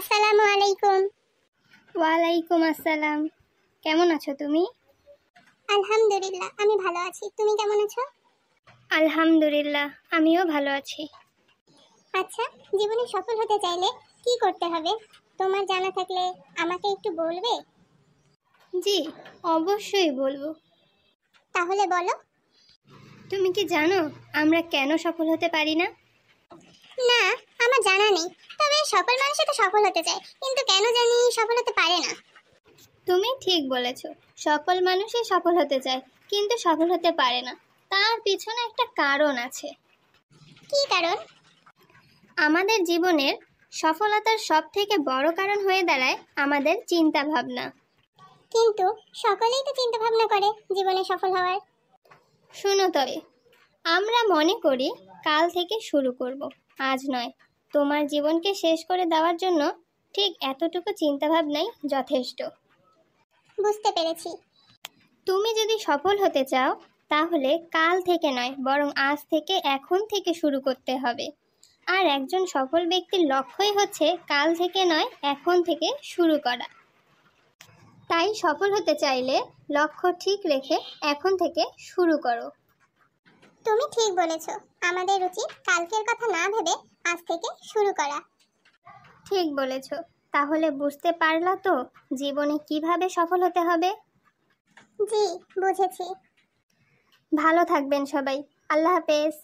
আসসালামু আলাইকুম। ওয়ালাইকুম আসসালাম। কেমন আছো তুমি? আলহামদুলিল্লাহ, আমি ভালো আছি। তুমি কেমন আছো? আলহামদুলিল্লাহ, আমিও ভালো আছি। আচ্ছা, জীবনে সফল হতে চাইলে কি করতে হবে? তোমার জানা থাকলে আমাকে একটু বলবে? জি, অবশ্যই বলবো। তাহলে বলো। তুমি কি জানো আমরা কেন সফল হতে পারি না? না, আমার জানা নেই। তবে সকল মানুষই তো সফল হতে চায়, কিন্তু কেন জানি সফল হতে পারে না। তুমি ঠিক বলেছো, সকল মানুষই সফল হতে চায় কিন্তু সফল হতে পারে না। তার পিছনে একটা কারণ আছে। কি কারণ? আমাদের জীবনের সফলতার সবথেকে বড় কারণ হয়ে দাঁড়ায় আমাদের চিন্তা ভাবনা। কিন্তু সকলেই তো চিন্তা ভাবনা করে জীবনে সফল হওয়ার। শোনো তবে, আমরা মনে করি কাল থেকে শুরু করব, আজ নয়। তোমার জীবনকে শেষ করে দেওয়ার জন্য ঠিক এতটুকু চিন্তাভাবনাই যথেষ্ট। বুঝতে পেরেছি। তুমি যদি সফল হতে চাও তাহলে কাল থেকে নয়, বরং আজ থেকে, এখন থেকে শুরু করতে হবে। আর একজন সফল ব্যক্তির লক্ষ্যই হচ্ছে কাল থেকে নয়, এখন থেকে শুরু করা। তাই সফল হতে চাইলে লক্ষ্য ঠিক রেখে এখন থেকে শুরু করো। তুমি ঠিক বলেছো, আমাদের উচিত কালকের কথা না ভেবে আজ থেকে শুরু করা। ঠিক বলেছ। তাহলে বুঝতে পারলা তো জীবনে কিভাবে সফল হতে হবে? জি, বুঝেছি। ভালো থাকবেন সবাই। আল্লাহ হাফেজ।